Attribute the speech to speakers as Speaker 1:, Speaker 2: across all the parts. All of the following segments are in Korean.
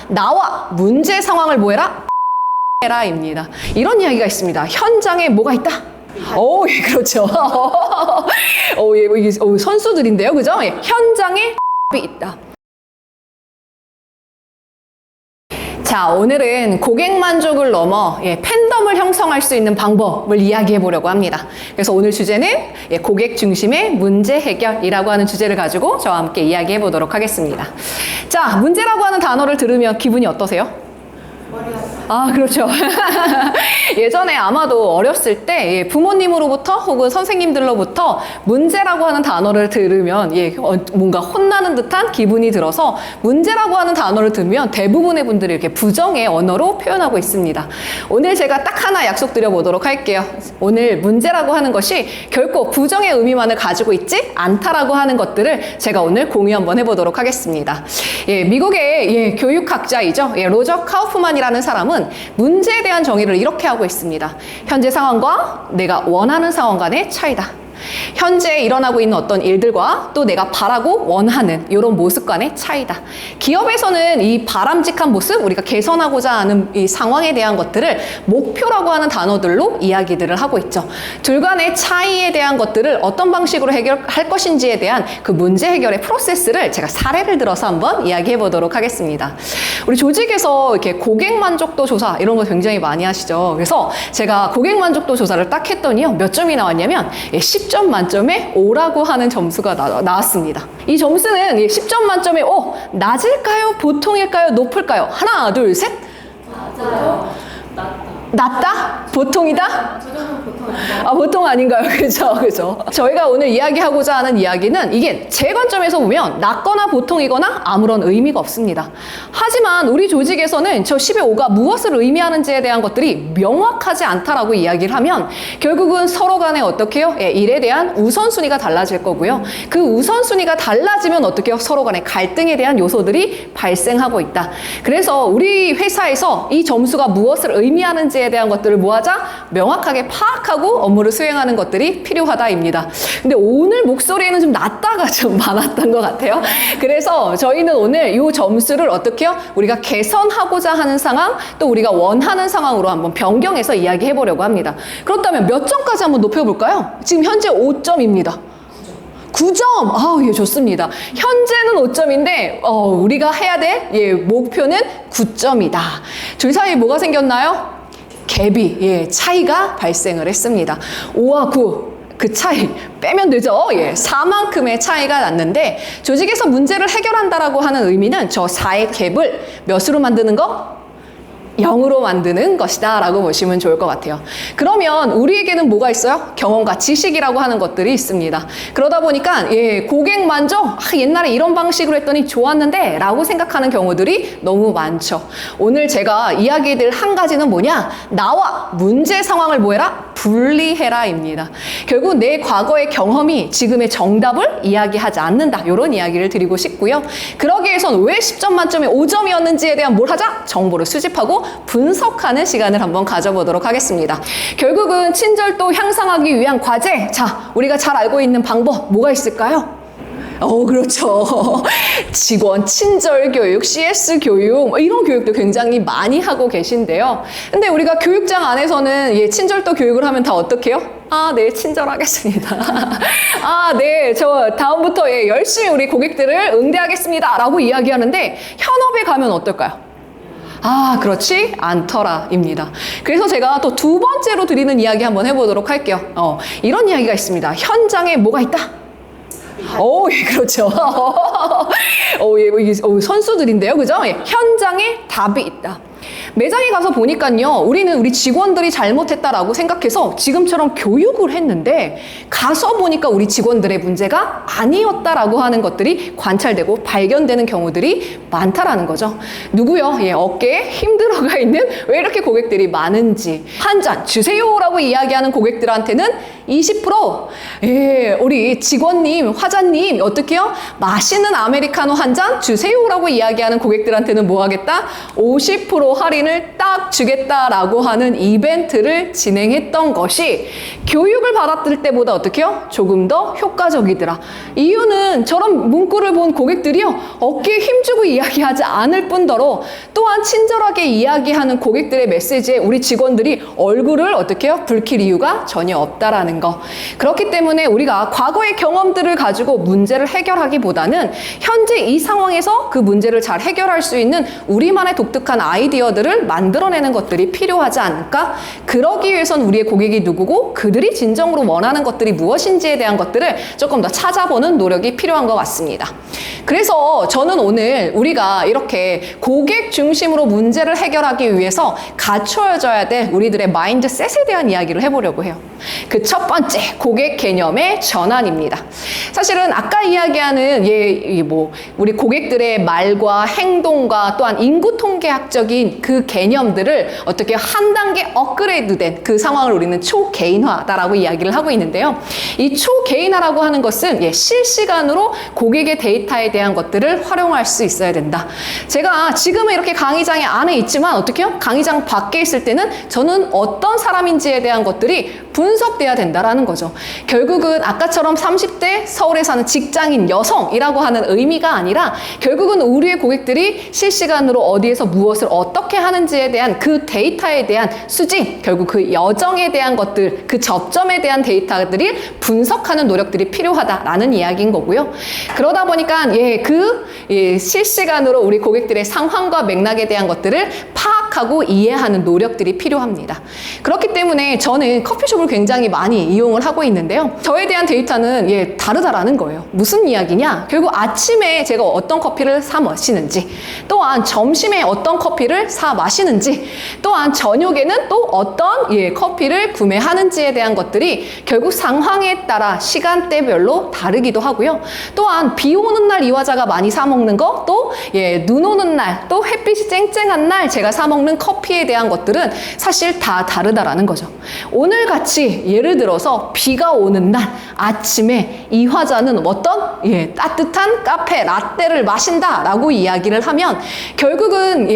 Speaker 1: 나와 문제 상황을 뭐해라? 해라입니다. 이런 이야기가 있습니다. 현장에 뭐가 있다? 오, 예, 그렇죠. 오, 예, 이게 선수들인데요, 그죠? 예, 현장에 있다. 자, 오늘은 고객 만족을 넘어 팬덤을 형성할 수 있는 방법을 이야기해 보려고 합니다. 그래서 오늘 주제는 고객 중심의 문제 해결이라고 하는 주제를 가지고 저와 함께 이야기해 보도록 하겠습니다. 자, 문제라고 하는 단어를 들으면 기분이 어떠세요? 아, 그렇죠. 예전에 아마도 어렸을 때 부모님으로부터 혹은 선생님들로부터 문제라고 하는 단어를 들으면 뭔가 혼나는 듯한 기분이 들어서 문제라고 하는 단어를 들으면 대부분의 분들이 이렇게 부정의 언어로 표현하고 있습니다. 오늘 제가 딱 하나 약속드려 보도록 할게요. 오늘 문제라고 하는 것이 결코 부정의 의미만을 가지고 있지 않다라고 하는 것들을 제가 오늘 공유 한번 해보도록 하겠습니다. 미국의 교육학자이죠. 로저 카우프만이라는 사람은 문제에 대한 정의를 이렇게 하고 있습니다. 현재 상황과 내가 원하는 상황 간의 차이다. 현재 일어나고 있는 어떤 일들과 또 내가 바라고 원하는 이런 모습 간의 차이다. 기업에서는 이 바람직한 모습, 우리가 개선하고자 하는 이 상황에 대한 것들을 목표라고 하는 단어들로 이야기들을 하고 있죠. 둘 간의 차이에 대한 것들을 어떤 방식으로 해결할 것인지에 대한 그 문제 해결의 프로세스를 제가 사례를 들어서 한번 이야기해 보도록 하겠습니다. 우리 조직에서 이렇게 고객 만족도 조사 이런 거 굉장히 많이 하시죠. 그래서 제가 고객 만족도 조사를 딱 했더니요. 몇 점이 나왔냐면 10점 만점에 5라고 하는 점수가 나왔습니다. 이 점수는 10점 만점에 낮을까요? 보통일까요? 높을까요? 하나, 둘, 셋.
Speaker 2: 맞아요.
Speaker 1: 낮다? 보통이다?
Speaker 2: 저 정도는 보통 아닌가요?
Speaker 1: 아, 보통 아닌가요? 그죠? 저희가 오늘 이야기하고자 하는 이야기는 이게 제 관점에서 보면 낮거나 보통이거나 아무런 의미가 없습니다. 하지만 우리 조직에서는 저 10의 5가 무엇을 의미하는지에 대한 것들이 명확하지 않다라고 이야기를 하면 결국은 서로 간에 어떻게 해요? 일에 대한 우선순위가 달라질 거고요. 그 우선순위가 달라지면 어떻게 해요? 서로 간에 갈등에 대한 요소들이 발생하고 있다. 그래서 우리 회사에서 이 점수가 무엇을 의미하는지에 대한 것들을 뭐하자? 명확하게 파악하고 업무를 수행하는 것들이 필요하다입니다. 근데 오늘 목소리에는 좀 낮다가 좀 많았던 것 같아요. 그래서 저희는 오늘 이 점수를 어떻게 해요? 우리가 개선하고자 하는 상황, 또 우리가 원하는 상황으로 한번 변경해서 이야기해 보려고 합니다. 그렇다면 몇 점까지 한번 높여볼까요? 지금 현재 5점입니다. 9점! 아, 예, 좋습니다. 현재는 5점인데, 우리가 해야 될, 목표는 9점이다. 둘 사이에 뭐가 생겼나요? 갭이, 차이가 발생을 했습니다. 5와 9. 그 차이 빼면 되죠. 4만큼의 차이가 났는데 조직에서 문제를 해결한다라고 하는 의미는 저 4의 갭을 몇으로 만드는 거? 0으로 만드는 것이다 라고 보시면 좋을 것 같아요. 그러면 우리에게는 뭐가 있어요? 경험과 지식이라고 하는 것들이 있습니다. 그러다 보니까 고객 만족, 옛날에 이런 방식으로 했더니 좋았는데 라고 생각하는 경우들이 너무 많죠. 오늘 제가 이야기들 한 가지는 뭐냐? 나와 문제 상황을 뭐해라? 분리해라 입니다. 결국 내 과거의 경험이 지금의 정답을 이야기하지 않는다. 이런 이야기를 드리고 싶고요. 그러기 위해선 왜 10점 만점에 5점이었는지에 대한 뭘 하자? 정보를 수집하고 분석하는 시간을 한번 가져보도록 하겠습니다. 결국은 친절도 향상하기 위한 과제, 자, 우리가 잘 알고 있는 방법 뭐가 있을까요? 그렇죠. 직원 친절 교육, CS 교육, 이런 교육도 굉장히 많이 하고 계신데요. 근데 우리가 교육장 안에서는 친절도 교육을 하면 다 어떻게 해요? 아, 네, 친절하겠습니다. 아, 네, 저 다음부터 열심히 우리 고객들을 응대하겠습니다. 라고 이야기하는데 현업에 가면 어떨까요? 아, 그렇지 않더라입니다. 그래서 제가 또 두 번째로 드리는 이야기 한번 해보도록 할게요. 이런 이야기가 있습니다. 현장에 뭐가 있다? 예, 그렇죠. 이게 선수들인데요, 그죠? 현장에 답이 있다. 매장에 가서 보니까요, 우리는 우리 직원들이 잘못했다라고 생각해서 지금처럼 교육을 했는데 가서 보니까 우리 직원들의 문제가 아니었다라고 하는 것들이 관찰되고 발견되는 경우들이 많다라는 거죠. 누구요? 어깨에 힘들어가 있는 왜 이렇게 고객들이 많은지 한 잔 주세요라고 이야기하는 고객들한테는 20%, 우리 직원님, 화자님 어떻게 해요? 맛있는 아메리카노 한 잔 주세요라고 이야기하는 고객들한테는 뭐 하겠다? 50% 할인을 딱 주겠다라고 하는 이벤트를 진행했던 것이 교육을 받았을 때보다 어떻게요? 조금 더 효과적이더라. 이유는 저런 문구를 본 고객들이요, 어깨에 힘주고 이야기하지 않을 뿐더러 또한 친절하게 이야기하는 고객들의 메시지에 우리 직원들이 얼굴을 어떻게 해요? 붉힐 이유가 전혀 없다라는 거. 그렇기 때문에 우리가 과거의 경험들을 가지고 문제를 해결하기보다는 현재 이 상황에서 그 문제를 잘 해결할 수 있는 우리만의 독특한 아이디어들을 만들어내는 것들이 필요하지 않을까? 그러기 위해선 우리의 고객이 누구고 그들이 진정으로 원하는 것들이 무엇인지에 대한 것들을 조금 더 찾아보는 노력이 필요한 것 같습니다. 그래서 저는 오늘 우리가 이렇게 고객 중심으로 문제를 해결하기 위해서 갖춰져야 될 우리들의 마인드셋에 대한 이야기를 해보려고 해요. 그 첫 번째, 고객 개념의 전환입니다. 사실은 아까 이야기하는 우리 고객들의 말과 행동과 또한 인구 통계학적인 그 개념들을 어떻게 한 단계 업그레이드된 그 상황을 우리는 초개인화다라고 이야기를 하고 있는데요. 이 초개인화라고 하는 것은 실시간으로 고객의 데이터에 대한 것들을 활용할 수 있어야 된다. 제가 지금은 이렇게 강의장에 안에 있지만 어떻게요? 강의장 밖에 있을 때는 저는 어떤 사람인지에 대한 것들이 분석돼야 된다라는 거죠. 결국은 아까처럼 30대 서울에 사는 직장인 여성이라고 하는 의미가 아니라 결국은 우리의 고객들이 실시간으로 어디에서 무엇을 어떻게 하는지에 대한 그 데이터에 대한 수집, 결국 그 여정에 대한 것들, 그 접점에 대한 데이터들이 분석하는 노력들이 필요하다라는 이야기인 거고요. 그러다 보니까 실시간으로 우리 고객들의 상황과 맥락에 대한 것들을 파악하고 이해하는 노력들이 필요합니다. 그렇기 때문에 저는 커피숍을 굉장히 많이 이용을 하고 있는데요. 저에 대한 데이터는 다르다라는 거예요. 무슨 이야기냐? 결국 아침에 제가 어떤 커피를 사 마시는지, 또한 점심에 어떤 커피를 사 마시는지, 또한 저녁에는 또 어떤 커피를 구매하는지에 대한 것들이 결국 상황에 따라 시간대별로 다르기도 하고요. 또한 비 오는 날 이화자가 많이 사 먹는 거, 또 눈 오는 날, 또 햇빛이 쨍쨍한 날 제가 사 먹는 커피에 대한 것들은 사실 다 다르다라는 거죠. 오늘 같이 예를 들어서 비가 오는 날 아침에 이화자는 어떤 따뜻한 카페 라떼를 마신다라고 이야기를 하면 결국은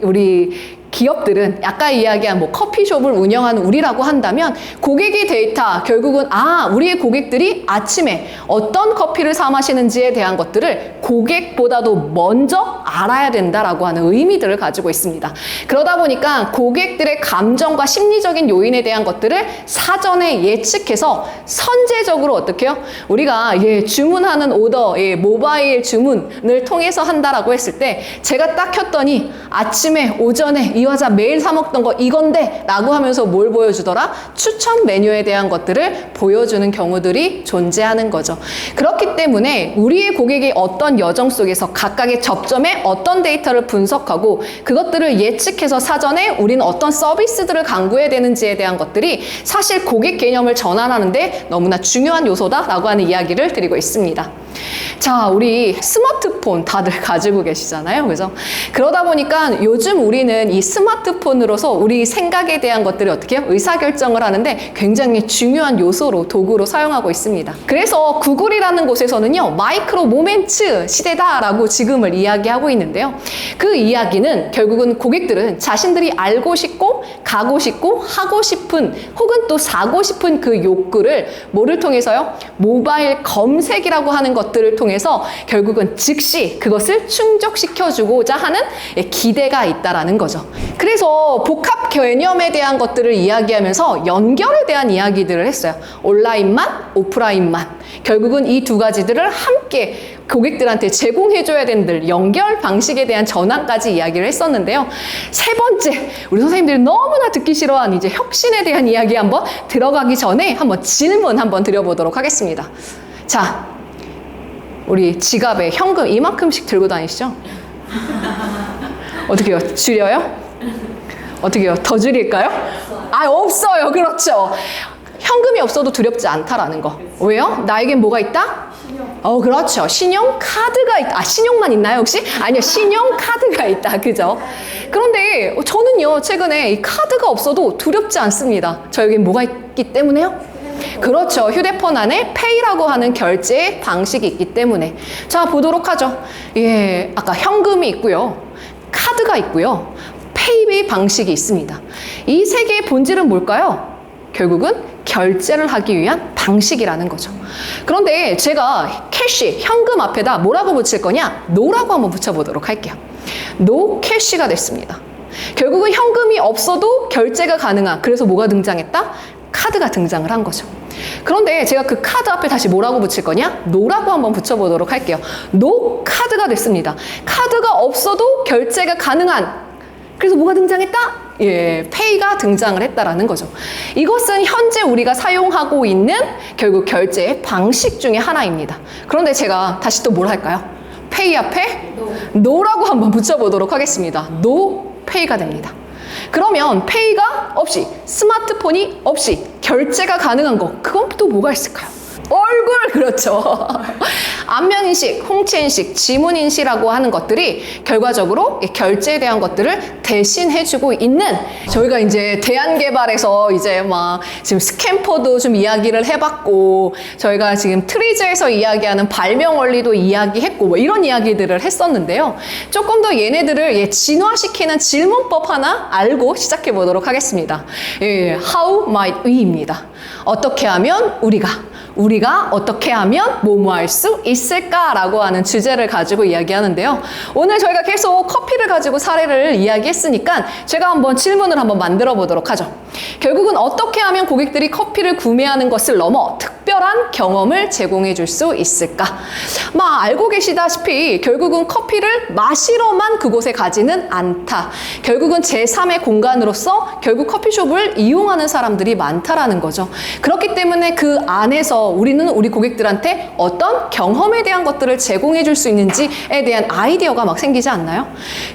Speaker 1: 우리 기업들은 아까 이야기한 커피숍을 운영하는 우리라고 한다면 고객의 데이터, 결국은 우리의 고객들이 아침에 어떤 커피를 사 마시는지에 대한 것들을 고객보다도 먼저 알아야 된다라고 하는 의미들을 가지고 있습니다. 그러다 보니까 고객들의 감정과 심리적인 요인에 대한 것들을 사전에 예측해서 선제적으로 어떻게 해요? 우리가 주문하는 오더, 모바일 주문을 통해서 한다라고 했을 때 제가 딱 켰더니 아침에 오전에 이화자 매일 사 먹던 거 이건데 라고 하면서 뭘 보여주더라? 추천 메뉴에 대한 것들을 보여주는 경우들이 존재하는 거죠. 그렇기 때문에 우리의 고객이 어떤 여정 속에서 각각의 접점에 어떤 데이터를 분석하고 그것들을 예측해서 사전에 우리는 어떤 서비스들을 강구해야 되는지에 대한 것들이 사실 고객 개념을 전환하는데 너무나 중요한 요소다라고 하는 이야기를 드리고 있습니다. 자, 우리 스마트폰 다들 가지고 계시잖아요. 그죠? 그러다 보니까 요즘 우리는 이 스마트폰으로서 우리 생각에 대한 것들을 어떻게 해요? 의사결정을 하는데 굉장히 중요한 요소로, 도구로 사용하고 있습니다. 그래서 구글이라는 곳에서는요, 마이크로 모멘트 시대다라고 지금을 이야기하고 있는데요. 그 이야기는 결국은 고객들은 자신들이 알고 싶고, 가고 싶고, 하고 싶은, 혹은 또 사고 싶은 그 욕구를 뭐를 통해서요? 모바일 검색이라고 하는 것들을 통해서 결국은 즉시 그것을 충족시켜주고자 하는 기대가 있다라는 거죠. 그래서 복합 개념에 대한 것들을 이야기하면서 연결에 대한 이야기들을 했어요. 온라인만, 오프라인만. 결국은 이 두 가지들을 함께 고객들한테 제공해줘야 되는 연결 방식에 대한 전환까지 이야기를 했었는데요. 세 번째, 우리 선생님들이 너무나 듣기 싫어하는 이제 혁신에 대한 이야기 한번 들어가기 전에 한번 질문 한번 드려보도록 하겠습니다. 자, 우리 지갑에 현금 이만큼씩 들고 다니시죠? 어떻게요? 줄여요? 어떻게요? 더 줄일까요? 없어요. 그렇죠. 현금이 없어도 두렵지 않다라는 거. 왜요? 나에겐 뭐가 있다? 그렇죠. 신용카드가 있다. 신용만 있나요, 혹시? 아니요. 신용카드가 있다. 그죠? 그런데 저는요, 최근에 이 카드가 없어도 두렵지 않습니다. 저에겐 뭐가 있기 때문에요? 그렇죠. 휴대폰 안에 페이라고 하는 결제 방식이 있기 때문에. 자, 보도록 하죠. 아까 현금이 있고요. 카드가 있고요. 소비 방식이 있습니다. 이 세 개의 본질은 뭘까요? 결국은 결제를 하기 위한 방식이라는 거죠. 그런데 제가 캐시, 현금 앞에다 뭐라고 붙일 거냐? 노라고 한번 붙여보도록 할게요. 노 캐시가 됐습니다. 결국은 현금이 없어도 결제가 가능한, 그래서 뭐가 등장했다? 카드가 등장을 한 거죠. 그런데 제가 그 카드 앞에 다시 뭐라고 붙일 거냐? 노라고 한번 붙여보도록 할게요. 노 카드가 됐습니다. 카드가 없어도 결제가 가능한, 그래서 뭐가 등장했다? 예, 페이가 등장을 했다라는 거죠. 이것은 현재 우리가 사용하고 있는 결국 결제의 방식 중에 하나입니다. 그런데 제가 다시 또 뭘 할까요? 페이 앞에 노라고 한번 붙여보도록 하겠습니다. 노 페이가 됩니다. 그러면 페이가 없이, 스마트폰이 없이 결제가 가능한 거, 그건 또 뭐가 있을까요? 얼굴, 그렇죠. 안면인식, 홍채인식, 지문인식이라고 하는 것들이 결과적으로 결제에 대한 것들을 대신해주고 있는, 저희가 이제 대안개발에서 이제 막 지금 스캠퍼도 좀 이야기를 해봤고, 저희가 지금 트리즈에서 이야기하는 발명 원리도 이야기했고, 뭐 이런 이야기들을 했었는데요. 조금 더 얘네들을 진화시키는 질문법 하나 알고 시작해 보도록 하겠습니다. 예, How might we입니다. 어떻게 하면 우리가 어떻게 하면 뭐뭐 할 수 있을까라고 하는 주제를 가지고 이야기하는데요. 오늘 저희가 계속 커피를 가지고 사례를 이야기했으니까 제가 한번 질문을 한번 만들어 보도록 하죠. 결국은 어떻게 하면 고객들이 커피를 구매하는 것을 넘어 특별한 경험을 제공해 줄 수 있을까? 알고 계시다시피 결국은 커피를 마시러만 그곳에 가지는 않다. 결국은 제3의 공간으로서 결국 커피숍을 이용하는 사람들이 많다라는 거죠. 그렇기 때문에 그 안에서 우리는 우리 고객들한테 어떤 경험에 대한 것들을 제공해 줄 수 있는지에 대한 아이디어가 막 생기지 않나요?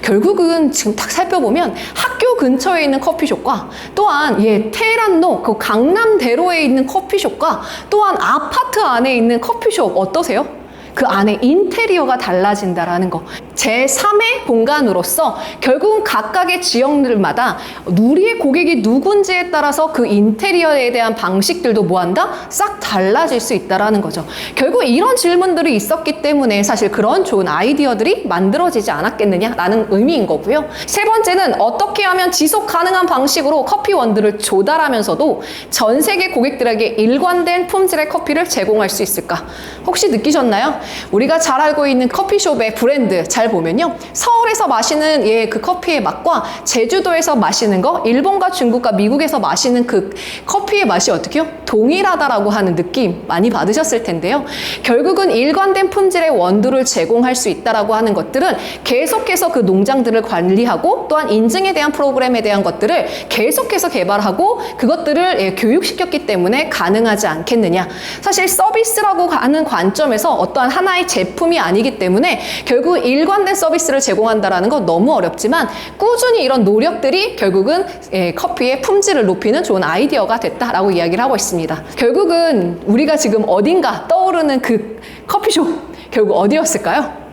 Speaker 1: 결국은 지금 딱 살펴보면 학교 근처에 있는 커피숍과 또한 테헤란로 그 강남대로에 있는 커피숍과 또한 아파트 안에 있는 커피숍 어떠세요? 그 안에 인테리어가 달라진다라는 거. 제3의 공간으로서 결국은 각각의 지역들마다 우리의 고객이 누군지에 따라서 그 인테리어에 대한 방식들도 뭐한다? 싹 달라질 수 있다라는 거죠. 결국 이런 질문들이 있었기 때문에 사실 그런 좋은 아이디어들이 만들어지지 않았겠느냐라는 의미인 거고요. 세 번째는 어떻게 하면 지속 가능한 방식으로 커피 원두를 조달하면서도 전 세계 고객들에게 일관된 품질의 커피를 제공할 수 있을까? 혹시 느끼셨나요? 우리가 잘 알고 있는 커피숍의 브랜드 잘 보면요, 서울에서 마시는 그 커피의 맛과 제주도에서 마시는 거, 일본과 중국과 미국에서 마시는 그 커피의 맛이 어떻게요? 동일하다라고 하는 느낌 많이 받으셨을 텐데요. 결국은 일관된 품질의 원두를 제공할 수 있다라고 하는 것들은 계속해서 그 농장들을 관리하고 또한 인증에 대한 프로그램에 대한 것들을 계속해서 개발하고 그것들을 교육시켰기 때문에 가능하지 않겠느냐. 사실 서비스라고 하는 관점에서 어떠한 하나의 제품이 아니기 때문에 결국 일관된 서비스를 제공한다라는 건 너무 어렵지만 꾸준히 이런 노력들이 결국은 커피의 품질을 높이는 좋은 아이디어가 됐다라고 이야기를 하고 있습니다. 결국은 우리가 지금 어딘가 떠오르는 그 커피숍 결국 어디였을까요?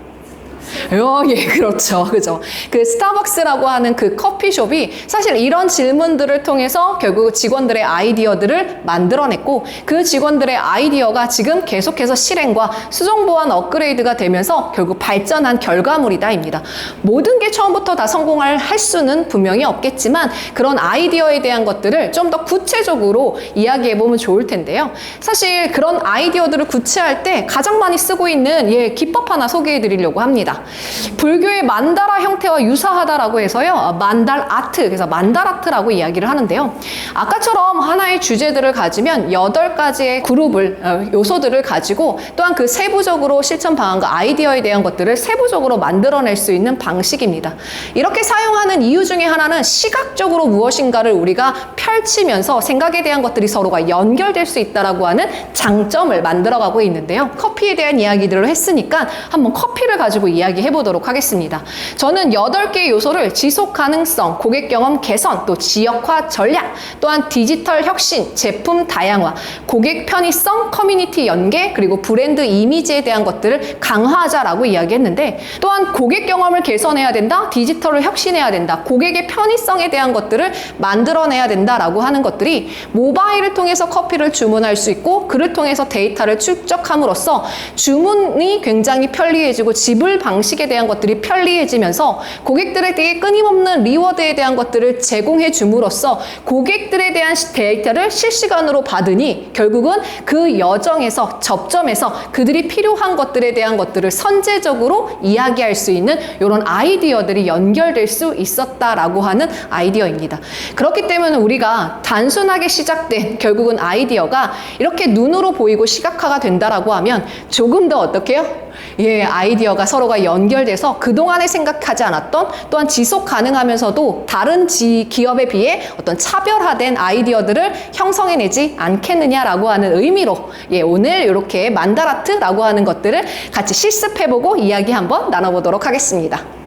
Speaker 1: 그렇죠. 그죠. 그 스타벅스라고 하는 그 커피숍이 사실 이런 질문들을 통해서 결국 직원들의 아이디어들을 만들어냈고 그 직원들의 아이디어가 지금 계속해서 실행과 수정 보완 업그레이드가 되면서 결국 발전한 결과물이다입니다. 모든 게 처음부터 다 성공할 수는 분명히 없겠지만 그런 아이디어에 대한 것들을 좀 더 구체적으로 이야기해보면 좋을 텐데요. 사실 그런 아이디어들을 구체할 때 가장 많이 쓰고 있는 기법 하나 소개해드리려고 합니다. 불교의 만다라 형태와 유사하다라고 해서요, 만달 아트, 그래서 만달 아트라고 이야기를 하는데요. 아까처럼 하나의 주제들을 가지면 8가지의 그룹을, 요소들을 가지고 또한 그 세부적으로 실천 방안과 아이디어에 대한 것들을 세부적으로 만들어낼 수 있는 방식입니다. 이렇게 사용하는 이유 중에 하나는 시각적으로 무엇인가를 우리가 펼치면서 생각에 대한 것들이 서로가 연결될 수 있다라고 하는 장점을 만들어가고 있는데요. 커피에 대한 이야기들을 했으니까 한번 커피를 가지고 이야기해보도록 하겠습니다. 저는 8개의 요소를 지속 가능성, 고객 경험 개선, 또 지역화 전략, 또한 디지털 혁신, 제품 다양화, 고객 편의성, 커뮤니티 연계, 그리고 브랜드 이미지에 대한 것들을 강화하자라고 이야기했는데 또한 고객 경험을 개선해야 된다, 디지털을 혁신해야 된다, 고객의 편의성에 대한 것들을 만들어내야 된다라고 하는 것들이 모바일을 통해서 커피를 주문할 수 있고 그를 통해서 데이터를 축적함으로써 주문이 굉장히 편리해지고 지불 방식 방식에 대한 것들이 편리해지면서 고객들에게 끊임없는 리워드에 대한 것들을 제공해 줌으로써 고객들에 대한 데이터를 실시간으로 받으니 결국은 그 여정에서 접점에서 그들이 필요한 것들에 대한 것들을 선제적으로 이야기할 수 있는 이런 아이디어들이 연결될 수 있었다라고 하는 아이디어입니다. 그렇기 때문에 우리가 단순하게 시작된 결국은 아이디어가 이렇게 눈으로 보이고 시각화가 된다라고 하면 조금 더 어떻게 해요? 예, 아이디어가 서로가 연결돼서 그동안에 생각하지 않았던 또한 지속 가능하면서도 다른 기업에 비해 어떤 차별화된 아이디어들을 형성해내지 않겠느냐라고 하는 의미로 예, 오늘 이렇게 만다라트라고 하는 것들을 같이 실습해보고 이야기 한번 나눠보도록 하겠습니다.